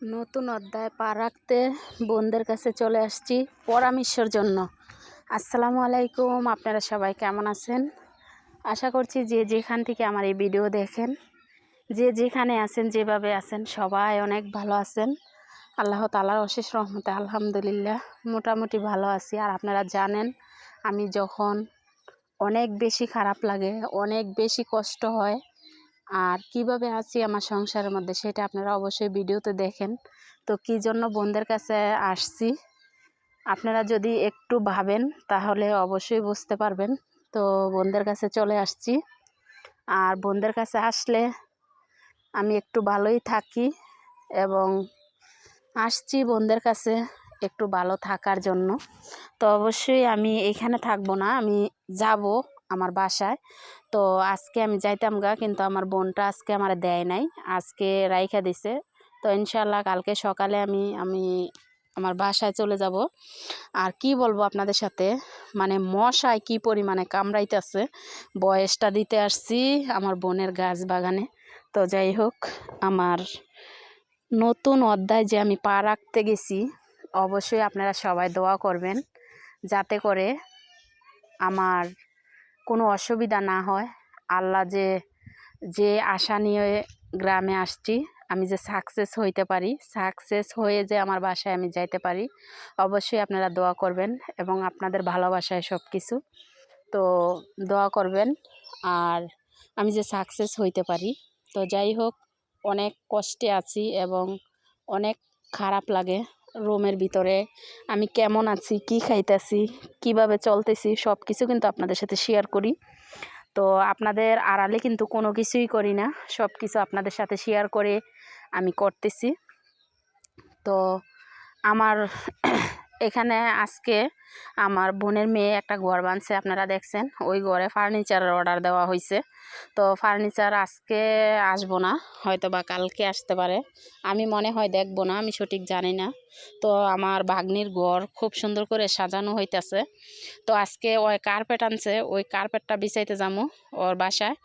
নতুন অধ্যায় পা রাখতে বোনদের কাছে চলে আসছি পরামর্শের জন্য। আসসালামু আলাইকুম, আপনারা সবাই কেমন আছেন? আশা করছি যে যেখান থেকে আমার এই ভিডিও দেখেন, যে যেখানে আছেন, যেভাবে আছেন, সবাই অনেক ভালো আছেন। আল্লাহ তাআলার অশেষ রহমতে আলহামদুলিল্লাহ মোটামুটি ভালো আছি। আর আপনারা জানেন, আমি যখন অনেক বেশি খারাপ লাগে, অনেক বেশি কষ্ট হয়, আর কিভাবে আছি আমার সংসারের মধ্যে, সেটা আপনারা অবশ্যই ভিডিওতে দেখেন। তো কী জন্য বোনদের কাছে আসছি, আপনারা যদি একটু ভাবেন তাহলে অবশ্যই বুঝতে পারবেন। তো বোনদের কাছে চলে আসছি, আর বোনদের কাছে আসলে আমি একটু ভালোই থাকি এবং আসছি বোনদের কাছে একটু ভালো থাকার জন্য। তো অবশ্যই আমি এখানে থাকবো না, আমি যাব আমার বাসায়। তো আজকে আমি যাইতাম গা, কিন্তু আমার বোনটা আজকে আমার দেয় নাই, আজকে রাইখা দিছে। তো ইনশাল্লাহ কালকে সকালে আমি আমার বাসায় চলে যাব। আর কি বলবো আপনাদের সাথে, মানে মশায় কি পরিমাণে কামড়াইতেছে। বয়সটা দিতে আসছি আমার বোনের গাছ বাগানে। তো যাই হোক, আমার নতুন অধ্যায় যে আমি পা রাখতে গেছি, অবশ্যই আপনারা সবাই দোয়া করবেন যাতে করে আমার কোনো অসুবিধা না হয়। আল্লাহ যে আশা নিয়ে গ্রামে আসছি, আমি যে সাকসেস হইতে পারি, সাকসেস হয়ে যে আমার বাসায় আমি যাইতে পারি, অবশ্যই আপনারা দোয়া করবেন এবং আপনাদের ভালোবাসায় সব কিছু। তো দোয়া করবেন আর আমি যে সাকসেস হইতে পারি। তো যাই হোক, অনেক কষ্টে আছি এবং অনেক খারাপ লাগে। রুমের ভিতরে আমি কেমন আছি, কি খাইতেছি, কিভাবে চলতেছি, সব কিছু কিন্তু আপনাদের সাথে শেয়ার করি। তো আপনাদের আড়ালে কিন্তু কোনো কিছুই করি না, সব কিছু আপনাদের সাথে শেয়ার করে আমি করতেছি। তো আমার এখানে আজকে আমার বোনের মেয়ে একটা ঘর বানছে, আপনারা দেখছেন। ওই ঘরে ফার্নিচারের অর্ডার দেওয়া হয়েছে। তো ফার্নিচার আজকে আসবো না, হয়তো বা কালকে আসতে পারে, আমি মনে হয় দেখবো না, আমি সঠিক জানি না। তো আমার ভাগ্নির ঘর খুব সুন্দর করে সাজানো হইতেছে। তো আজকে ওই কার্পেট আনছে, ওই কার্পেটটা বিছাইতে যাবো ওর বাসায়।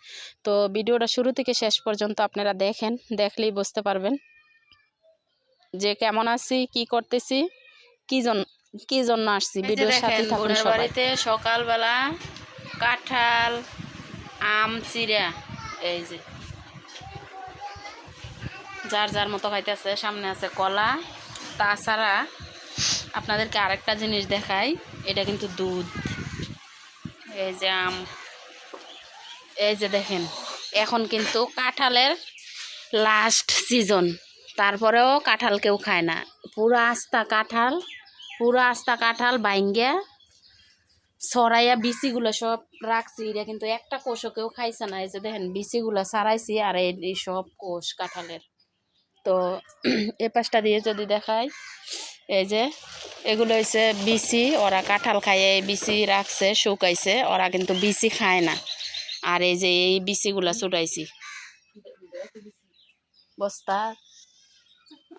তো ভিডিওটা শুরু থেকে শেষ পর্যন্ত আপনারা দেখেন, দেখলেই বুঝতে পারবেন যে কেমন আছি, কি করতেছি, কি জন্য আসছি। ভিডিওর সাথে থাকুন। বোনের বাড়িতে সকালবেলা কাঁঠাল, আম চিরা, এই যে যার যার মতো খাইতেছে। সামনে আছে কলা। তাছাড়া আপনাদেরকে আরেকটা জিনিস দেখাই, এটা কিন্তু দুধ। এই যে আম, এই যে দেখেন, এখন কিন্তু কাঁঠালের লাস্ট সিজন, তারপরেও কাঁঠাল কেউ খায় না। পুরা আস্তা কাঁঠাল বাইঙ্গা ছড়াইয়া বিচিগুলো সব রাখছি, এটা কিন্তু একটা কোষও কেউ খাইছে না। এই যে দেখেন, বিচিগুলো ছাড়াইছি, আর এই সব কোষ কাঁঠালের। তো এ পাশটা দিয়ে যদি দেখাই, এই যে এগুলো হচ্ছে বিচি, ওরা কাঁঠাল খায়, এই বিচি রাখছে শুকাইছে, ওরা কিন্তু বিচি খায় না। আর এই যে এই বিচিগুলো ছুটাইছি বস্তা।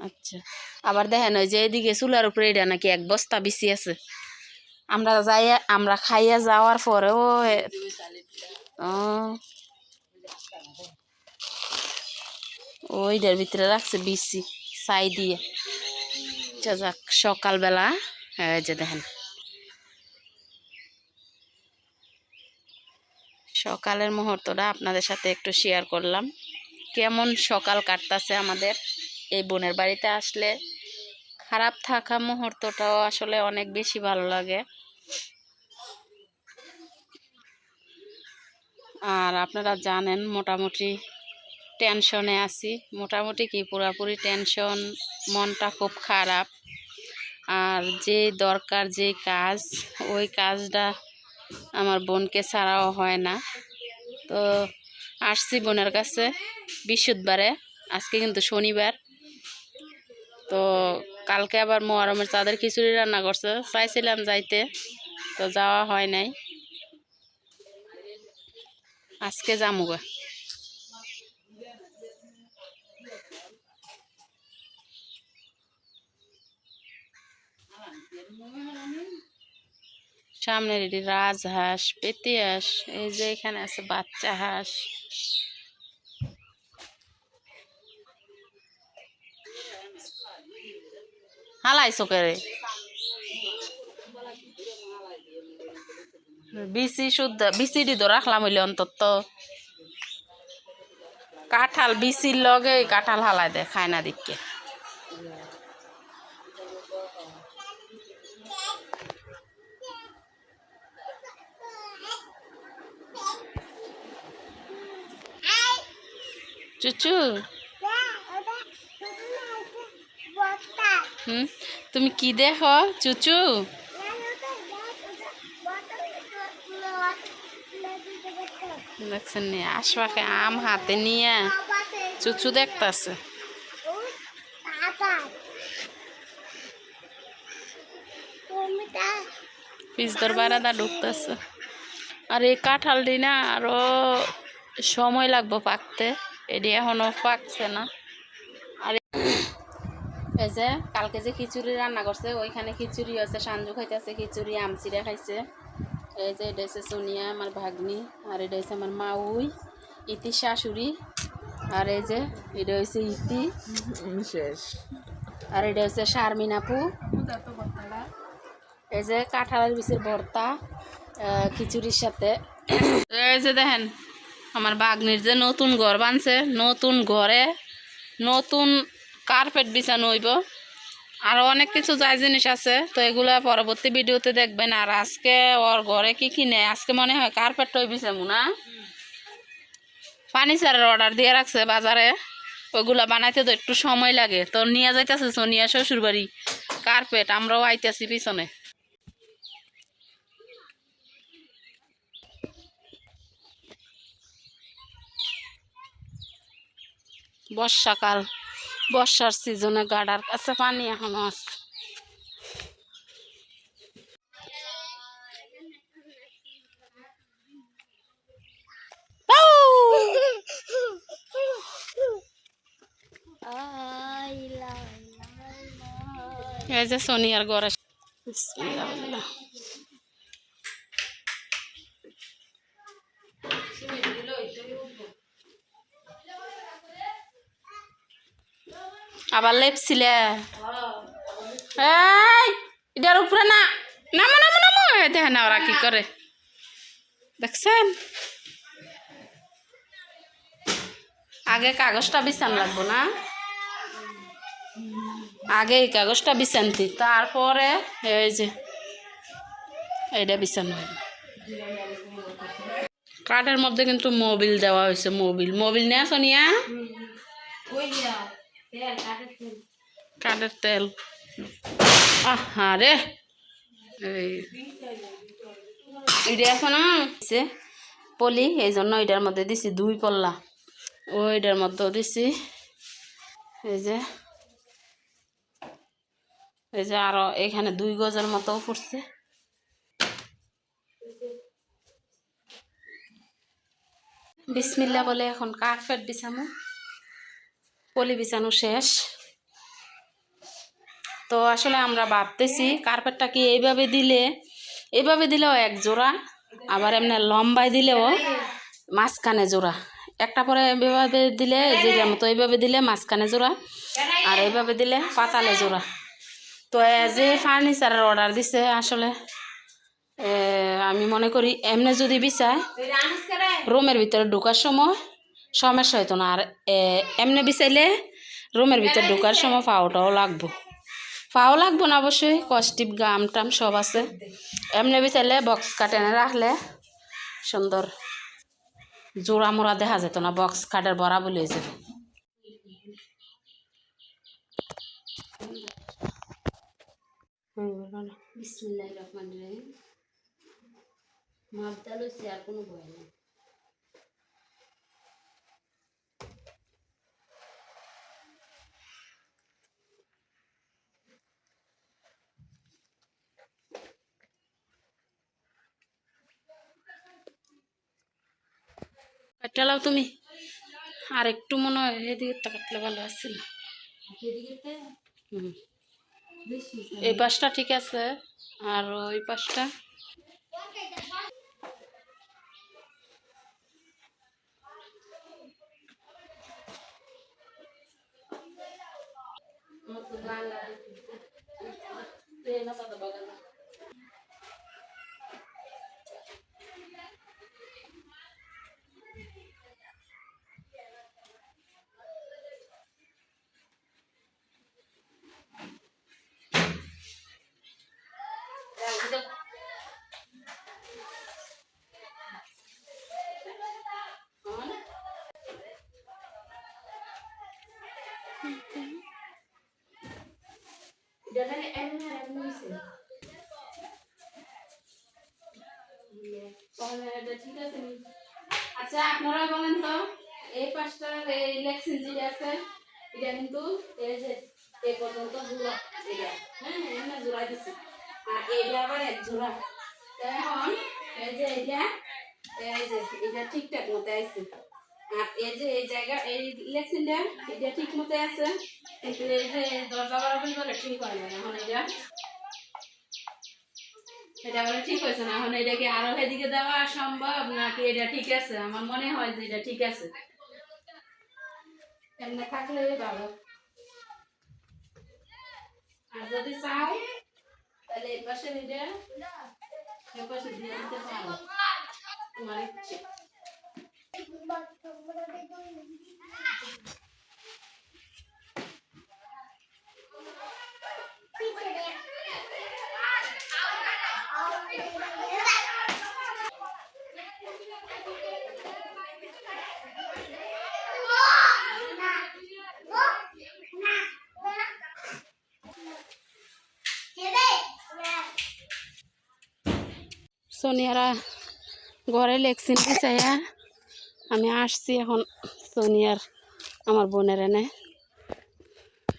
আচ্ছা, আবার দেখেন ওই যে এদিকে চুলার উপরে এটা নাকি এক বস্তা বিচি আছে। আমরা খাইয়া যাওয়ার পরেও ওইটার ভিতরে রাখছে বিচি ছাই দিয়ে। যাক, সকালবেলা এই যে দেখেন, সকালের মুহূর্তটা আপনাদের সাথে একটু শেয়ার করলাম। কেমন সকাল কাটতেছে আমাদের এই বোনের বাড়িতে আসলে। খারাপ থাকা মুহূর্তটাও আসলে অনেক বেশি ভালো লাগে। আর আপনারা জানেন, মোটামুটি টেনশনে আছি, মোটামুটি কি পুরাপুরি টেনশন, মনটা খুব খারাপ। আর যে দরকার যে কাজ, ওই কাজটা আমার বোনকে ছাড়াও হয় না। তো আসছি বোনের কাছে বৃহস্পতিবারে, আজকে কিন্তু শনিবার। তো কালকে আবার মোহরমের চাঁদের খিচুড়ি রান্না করছে, চাইছিলাম যাইতে, তো যাওয়া হয় নাই। আজকে যামুগা। সামনের এটি রাজহাঁস, পেতি হাঁস, এই যে এখানে আছে বাচ্চা হাঁস। হালাইছো কেরে বিসি শুদ্ধ বিসি দি তো রাখলাম হইলে অন্তত কাঁঠাল বিসির লগে কাঁঠাল হালাই দে খায় না দিকে চুচু তুমি কি দেখো চুচু দেখছেন নি আশপাশে আম হাতে নিয়ে চুচু দেখতেছে পিসদার বারাদা ঢুকতেছে আর এই কাঁঠালটি না আরো সময় লাগবো পাকতে এটি এখনো পাকছে না আর এই যে কালকে যে খিচুড়ি রান্না করছে ওইখানে খিচুড়ি আছে সাঞ্জু খাইতেছে খিচুড়ি আমচিরা খাইছে এই যে এটা হচ্ছে সোনিয়া আমার ভাগ্নি আর এটা হচ্ছে আমার মাউই ইতি শাশুড়ি আর এই যে এটা হচ্ছে ইতি শেষ আর এটা হচ্ছে শারমিন আপু এই যে কাঁঠালের বিচির ভর্তা খিচুড়ির সাথে এই যে দেখেন আমার ভাগ্নির যে নতুন ঘর বানছে নতুন ঘরে নতুন কার্পেট বিছানো হইব আরো অনেক কিছু যাই জিনিস আছে তো এগুলা পরবর্তী ভিডিওতে দেখবেন আর আজকে ওর ঘরে কি কিনে আজকে মনে হয় কার্পেটটাই বিছামু না ফার্নিচারের অর্ডার দিয়ে রাখছে বাজারে ওইগুলা বানাইতে তো একটু সময় লাগে তো নিয়ে যাইতেছে সোনিয়া শ্বশুর বাড়ি কার্পেট আমরাও আইতেছি পিছনে বর্ষাকাল বর্ষার সিজনে গাডার কাছে পানি এখনো আছে এই যে সোনিয়ার ঘরে আবার লেপছিলে এটার উপরে না নামো নামো নামো দেখেন না ওরা কি করে দেখছেন আগে কাগজটা বিছান লাগবো না আগে এই কাগজটা বিছানতি তারপরে এই যে এইটা বিছানো কাঠের মধ্যে কিন্তু মোবিল দেওয়া হয়েছে মোবিল মোবিল নেই সোনিয়া কাঠের তেল আহা রে এটা এখন পলি এই জন্য এটার মধ্যে দিছি 2 পল্লা ওইটার মধ্যেও দিছি এই যে আরো এখানে 2 গজের মতো ফুটছে বিসমিল্লাহ বলে এখন কার্পেট বিছানো পলি বিছানো শেষ তো আসলে আমরা ভাবতেছি কার্পেটটা কি এইভাবে দিলেও এক জোড়া আবার এমনি লম্বায় দিলেও মাঝখানে জোড়া একটা পরে এইভাবে দিলে যেটার মতো এইভাবে দিলে মাঝখানে জোড়া আর এইভাবে দিলে পাতালে জোড়া তো যে ফার্নিচারের অর্ডার দিছে আসলে আমি মনে করি এমনি যদি বিছায় রুমের ভিতরে ঢোকার সময় সমস্যা হইতো না আর এমনি বিছাইলে রুমের ভিতরে ঢোকার সময় পাওয়াটাও লাগবো না অবশ্যই কস্টিপ গাম টাম সব আছে এমনি বিছাইলে বক্স কাটেনে রাখলে সুন্দর জোড়া মোড়া দেখা যেত না বক্স কাটের বড়া বলে যাবে বিসমিল্লাহির রহমানির রহিম মাপটা লইছি আর কোনো ভয় নেই কাটলাও তুমি আর একটু মনে হয় এদিকে কাটলে ভালো আছিল এই পাশটা ঠিক আছে আর ওই পাশটা আচ্ছা আপনারা বলেন তো এই পাঁচটার এই ইলেকশন যেটা আছে এটা কিন্তু এই যে এই পর্যন্ত জোড়া এটা হ্যাঁ এখানে জোড়া দিছি আর এইটা আবার এক জোড়া এখন এই যে এটা ঠিকঠাক মতো আছে আর এই যে এই জায়গা এই ইলেকশনটা এটা ঠিক মতো আছে কিন্তু এই যে দরজা বরাবর বলে ঠিক হয় না এখন এটা বলে ঠিক হয়েছে না এখন এটাকে আরো এদিকে দেওয়া সম্ভব নাকি এটা ঠিক আছে আমার মনে হয় যে এটা ঠিক আছে এমনি থাকলে ভালো আর যদি চাও তাহলে এই পাশে এটা এই পাশে দিয়ে দিতে পারো তোমার ইচ্ছে সোনিয়ারা ঘরে লেকসিন চাইয়া আমি আসছি এখন সোনিয়ার আমার বোনের এনে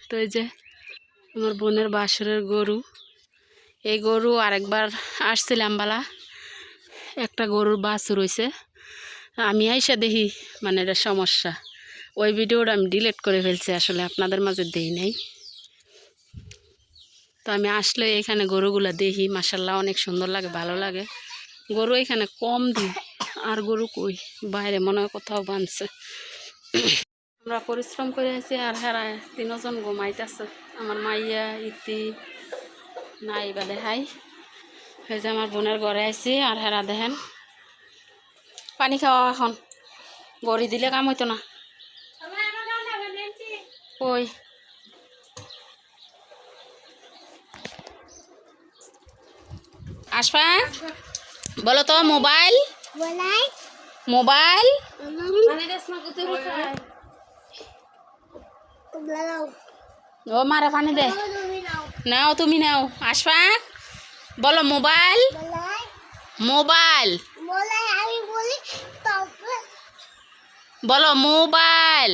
তো এই যে আমার বোনের বাসরের গরু এই গরু আরেকবার আসছিলাম বালা একটা গরুর বাছুর হয়েছে আমি আইসা দেখি মানে এটা সমস্যা ওই ভিডিওটা আমি ডিলিট করে ফেলছি আসলে আপনাদের মাঝে দেই নাই তো আমি আসলে এখানে গরুগুলা দেখি মাশাল্লাহ অনেক সুন্দর লাগে ভালো লাগে গরু এখানে কম দিই আর গরু কই বাইরে মনে হয় কোথাও বাঁধছে আমরা পরিশ্রম করে আছি আর হেরায় তিনজন ঘুমাইতেছে আমার মাইয়া ইতি নাই বা দেখাই এই যে আমার বোনের ঘরে আইছি আর হেরা দেখেন পানি খাওয়া এখন গড়ি দিলে কাম হইতো না কই আসবা বলো তো মোবাইল মোবাইল ও মারে পানি দে নাও তুমি নাও আসবা বলো মোবাইল মোবাইল বলো মোবাইল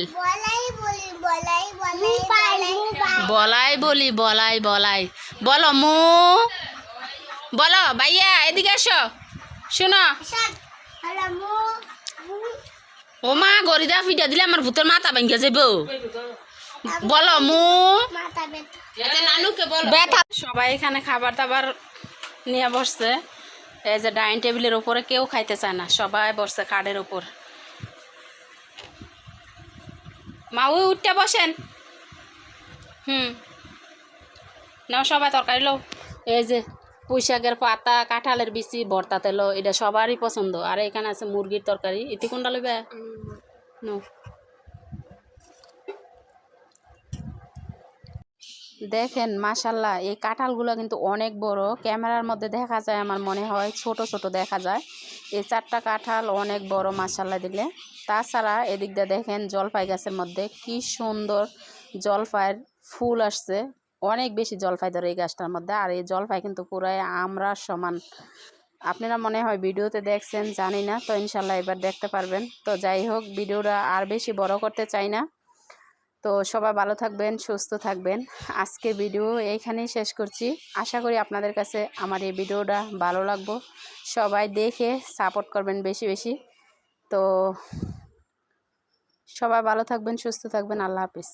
বলাই বলি বলাই বলাই বলো বলো ভাইয়া এদিকে আসো শোনো ও মা গরিদা ফিটা দিলে আমার ভূতের মাথা ভেঙে যাবো বলো ব্যথা সবাই এখানে খাবার দাবার নিয়ে বসছে এই যে ডাইনিং টেবিলের উপরে কেউ খাইতে চায় না সবাই বসছে কাঠের উপর মা ওই উঠতে বসেন নাও সবাই তরকারি লো এই যে পুঁই শাকের পাতা কাঁঠালের বিচি ভর্তা তেল এটা সবারই পছন্দ আর এখানে আছে মুরগির তরকারি ইতি কোনটা লইবে নো দেখেন মাশাল্লাহ এই কাঁঠালগুলো কিন্তু অনেক বড় ক্যামেরার মধ্যে দেখা যায় আমার মনে হয় ছোট ছোট দেখা যায় এই চারটা কাঁঠাল অনেক বড় মাশাল্লাহ দিলে তাছাড়া এদিক দিয়ে দেখেন জলপাই গাছের মধ্যে কি সুন্দর জলপাইয়ের ফুল আসছে অনেক বেশি জলপাই ধরে এই গাছটার মধ্যে আর এই জলপাই কিন্তু পুরাই আমরা সমান আপনারা মনে হয় ভিডিওতে দেখছেন জানি না তো ইনশাল্লাহ এবার দেখতে পারবেন তো যাই হোক ভিডিওটা আর বেশি বড় করতে চাই না তো সবাই ভালো থাকবেন সুস্থ থাকবেন আজকে ভিডিও এইখানেই শেষ করছি আশা করি আপনাদের কাছে আমার এই ভিডিওটা ভালো লাগবে সবাই দেখে সাপোর্ট করবেন বেশি বেশি তো সবাই ভালো থাকবেন সুস্থ থাকবেন আল্লাহ হাফেজ